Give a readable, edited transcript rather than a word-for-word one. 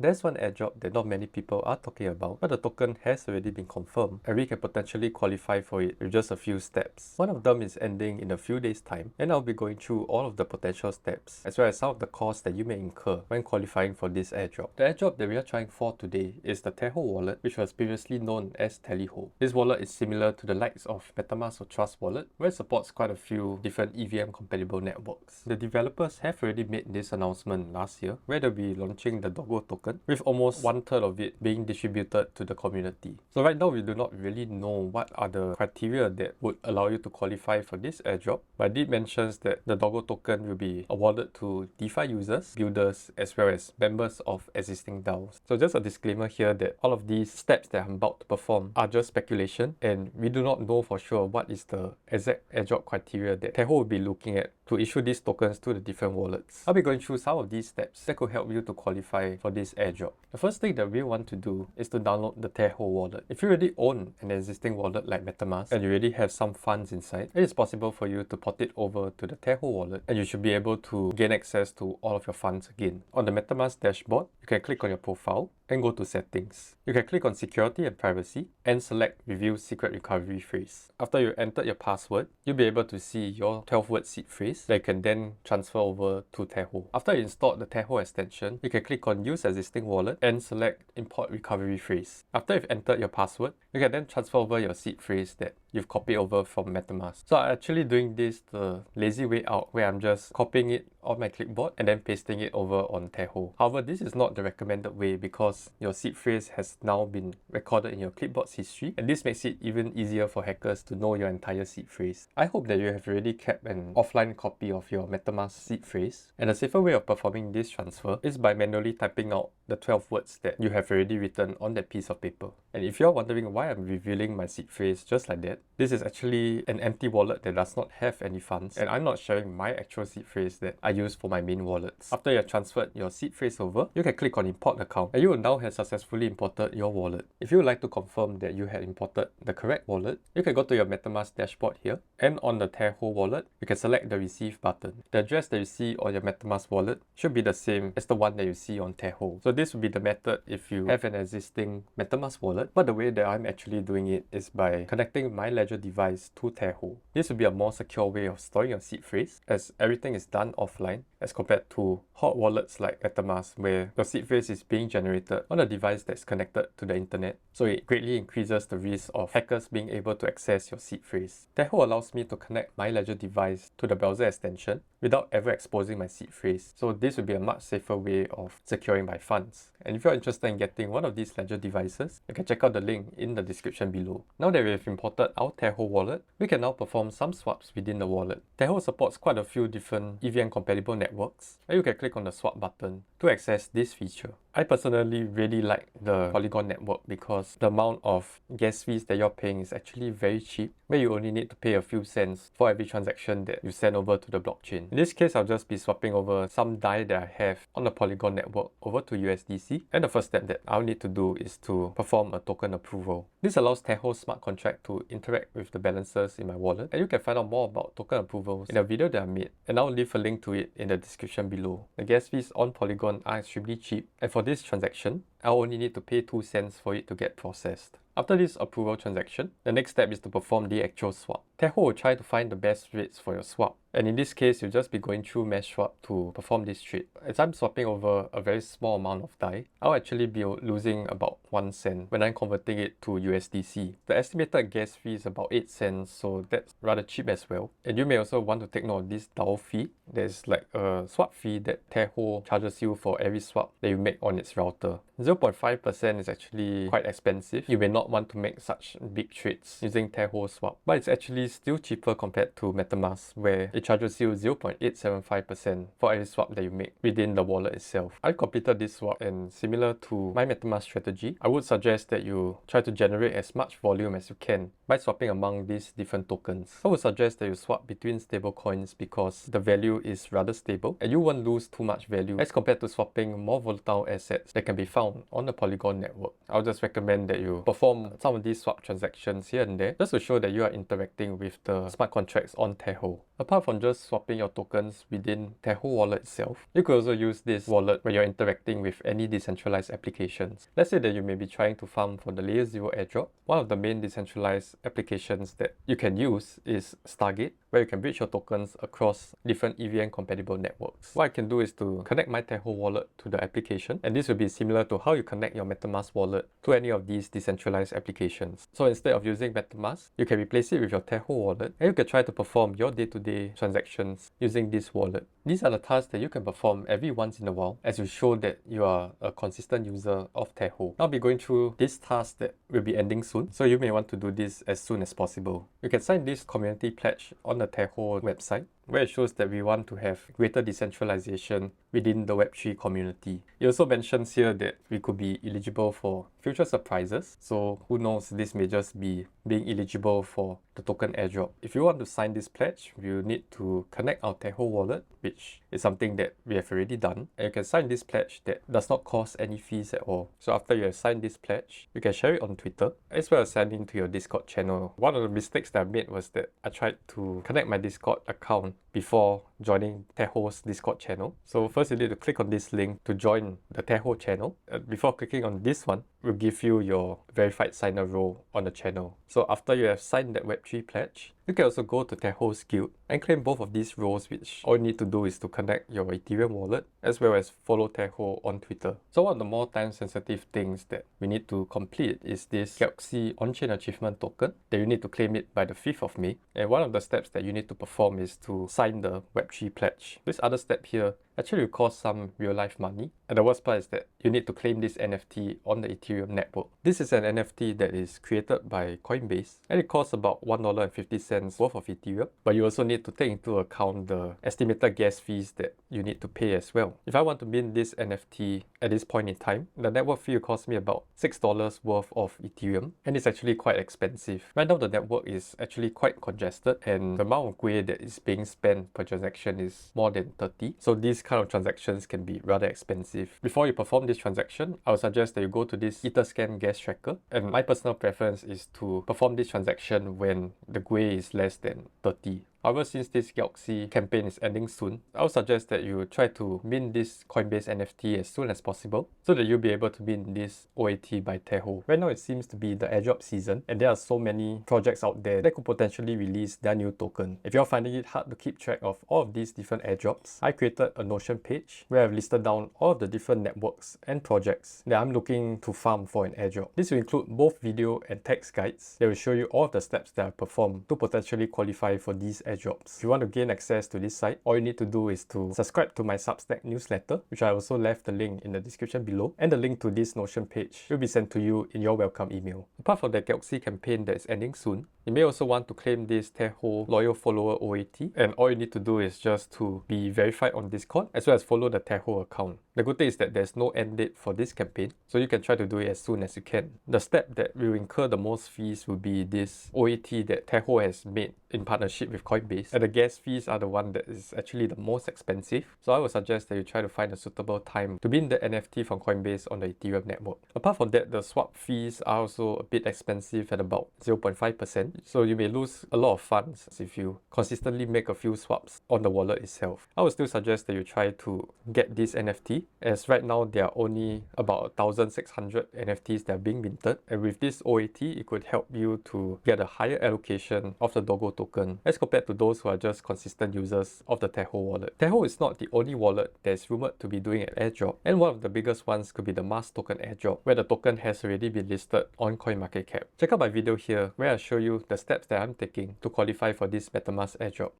There's one airdrop that not many people are talking about, but the token has already been confirmed and we can potentially qualify for it with just a few steps. One of them is ending in a few days time, and I'll be going through all of the potential steps as well as some of the costs that you may incur when qualifying for this airdrop. The airdrop that we are trying for today is the Taho wallet, which was previously known as Taho. This wallet is similar to the likes of MetaMask or Trust wallet, where it supports quite a few different EVM compatible networks. The developers have already made this announcement last year, where they'll be launching the Doggo token, with almost 1/3 of it being distributed to the community. So right now we do not really know what are the criteria that would allow you to qualify for this airdrop, but I did mention that the Doggo token will be awarded to DeFi users, builders, as well as members of existing DAOs. So just a disclaimer here that all of these steps that I'm about to perform are just speculation, and we do not know for sure what is the exact airdrop criteria that Taho will be looking at to issue these tokens to the different wallets. I'll be going through some of these steps that could help you to qualify for this airdrop. The first thing that we want to do is to download the Taho wallet. If you already own an existing wallet like MetaMask and you already have some funds inside, it is possible for you to port it over to the Taho wallet and you should be able to gain access to all of your funds again. On the MetaMask dashboard, you can click on your profile and go to settings. You can click on security and privacy and select review secret recovery phrase. After you enter your password, you'll be able to see your 12-word seed phrase that you can then transfer over to Taho. After you install the Taho extension, you can click on use existing wallet and select import recovery phrase. After you've entered your password, you can then transfer over your seed phrase that you've copied over from MetaMask. So I'm actually doing this the lazy way out, where I'm just copying it on my clipboard and then pasting it over on Taho. However, this is not the recommended way because your seed phrase has now been recorded in your clipboard's history, and this makes it even easier for hackers to know your entire seed phrase. I hope that you have already kept an offline copy of your MetaMask seed phrase, and a safer way of performing this transfer is by manually typing out the 12 words that you have already written on that piece of paper. And if you're wondering why I'm revealing my seed phrase just like that, this is actually an empty wallet that does not have any funds, and I'm not sharing my actual seed phrase that I use for my main wallets. After you have transferred your seed phrase over, you can click on import account and you will now have successfully imported your wallet. If you would like to confirm that you had imported the correct wallet, you can go to your MetaMask dashboard here, and on the Taho wallet, you can select the receive button. The address that you see on your MetaMask wallet should be the same as the one that you see on Taho. So this would be the method if you have an existing MetaMask wallet, but the way that I'm actually doing it is by connecting my Ledger device to Taho. This would be a more secure way of storing your seed phrase, as everything is done offline as compared to hot wallets like MetaMask, where your seed phrase is being generated on a device that's connected to the internet. So it greatly increases the risk of hackers being able to access your seed phrase. Taho allows me to connect my Ledger device to the browser extension without ever exposing my seed phrase. So this would be a much safer way of securing my funds. And if you're interested in getting one of these Ledger devices, you can check out the link in the description below. Now that we have imported our Taho wallet, we can now perform some swaps within the wallet. Taho supports quite a few different EVM compatible networks, and you can click on the swap button to access this feature. I personally really like the Polygon network because the amount of gas fees that you're paying is actually very cheap, where you only need to pay a few cents for every transaction that you send over to the blockchain. In this case, I'll just be swapping over some DAI that I have on the Polygon network over to USDC, and the first step that I'll need to do is to perform a token approval. This allows Taho's smart contract to interact with the balances in my wallet, and you can find out more about token approvals in a video that I made, and I'll leave a link to it in the description below. The gas fees on Polygon are extremely cheap, and for this transaction, I'll only need to pay 2 cents for it to get processed. After this approval transaction, the next step is to perform the actual swap. Taho will try to find the best rates for your swap, and in this case, you'll just be going through mesh swap to perform this trade. As I'm swapping over a very small amount of DAI, I'll actually be losing about 1 cent when I'm converting it to USDC. The estimated gas fee is about 8 cents, so that's rather cheap as well. And you may also want to take note of this DAO fee. There's like a swap fee that Taho charges you for every swap that you make on its router. 0.5% is actually quite expensive. You may not want to make such big trades using Taho swap, but it's actually still cheaper compared to MetaMask, where it charges you 0.875% for every swap that you make within the wallet itself. I've completed this swap, and similar to my MetaMask strategy, I would suggest that you try to generate as much volume as you can by swapping among these different tokens. I would suggest that you swap between stablecoins because the value is rather stable and you won't lose too much value as compared to swapping more volatile assets that can be found on the Polygon network. I'll just recommend that you perform some of these swap transactions here and there just to show that you are interacting with the smart contracts on Taho. Apart from just swapping your tokens within Taho wallet itself, you could also use this wallet when you're interacting with any decentralized applications. Let's say that you may be trying to farm for the Layer 0 airdrop. One of the main decentralized applications that you can use is Stargate, where you can bridge your tokens across different EVM compatible networks. What I can do is to connect my Taho wallet to the application, and this will be similar to how you connect your MetaMask wallet to any of these decentralized applications. So instead of using MetaMask, you can replace it with your Taho wallet, and you can try to perform your day-to-day transactions using this wallet. These are the tasks that you can perform every once in a while as you show that you are a consistent user of Taho. I'll be going through this task that will be ending soon, so you may want to do this as soon as possible. You can sign this community pledge on the Taho website, where it shows that we want to have greater decentralization within the Web3 community. It also mentions here that we could be eligible for future surprises, so who knows, this may just be being eligible for the token airdrop. If you want to sign this pledge, you need to connect our Taho wallet, which is something that we have already done, and you can sign this pledge that does not cost any fees at all. So after you have signed this pledge, you can share it on Twitter, as well as sign into your Discord channel. One of the mistakes that I made was that I tried to connect my Discord account before joining Taho's Discord channel. So first you need to click on this link to join the Taho channel. Before clicking on this one, will give you your verified signer role on the channel. So after you have signed that Web3 pledge, you can also go to Taho's guild and claim both of these roles, which all you need to do is to connect your Ethereum wallet as well as follow Taho on Twitter. So one of the more time sensitive things that we need to complete is this Galaxy on-chain achievement token that you need to claim it by the 5th of May. And one of the steps that you need to perform is to sign the Web3 pledge. This other step here actually will cost some real life money. And the worst part is that you need to claim this NFT on the Ethereum network. This is an NFT that is created by Coinbase, and it costs about $1.50 worth of Ethereum. But you also need to take into account the estimated gas fees that you need to pay as well. If I want to mint this NFT at this point in time, the network fee will cost me about $6 worth of Ethereum, and it's actually quite expensive. Right now the network is actually quite congested, and the amount of GUI that is being spent per transaction is more than 30. So these kind of transactions can be rather expensive. Before you perform this transaction, I would suggest that you go to this Etherscan gas tracker, and my personal preference is to perform this transaction when the GUI is less than 30. However, since this Galaxy campaign is ending soon, I would suggest that you try to mint this Coinbase NFT as soon as possible so that you'll be able to mint this OAT by Taho. Right now it seems to be the airdrop season, and there are so many projects out there that could potentially release their new token. If you're finding it hard to keep track of all of these different airdrops, I created a Notion page where I've listed down all of the different networks and projects that I'm looking to farm for an airdrop. This will include both video and text guides that will show you all of the steps that I performed to potentially qualify for these airdrops. If you want to gain access to this site, all you need to do is to subscribe to my Substack newsletter, which I also left the link in the description below, and the link to this Notion page will be sent to you in your welcome email. Apart from the Galaxy campaign that is ending soon, you may also want to claim this Taho Loyal Follower OAT, and all you need to do is just to be verified on Discord as well as follow the Taho account. The good thing is that there's no end date for this campaign, so you can try to do it as soon as you can. The step that will incur the most fees will be this OAT that Taho has made in partnership with Coinbase, and the gas fees are the one that is actually the most expensive. So I would suggest that you try to find a suitable time to mint the NFT from Coinbase on the Ethereum network. Apart from that, the swap fees are also a bit expensive at about 0.5%, so you may lose a lot of funds if you consistently make a few swaps on the wallet itself. I would still suggest that you try to get this NFT, as right now there are only about 1,600 NFTs that are being minted, and with this OAT it could help you to get a higher allocation of the Dogo token as compared to those who are just consistent users of the Taho wallet. Taho is not the only wallet that is rumored to be doing an airdrop, and one of the biggest ones could be the Mars token airdrop, where the token has already been listed on CoinMarketCap. Check out my video here where I show you the steps that I'm taking to qualify for this MetaMask airdrop.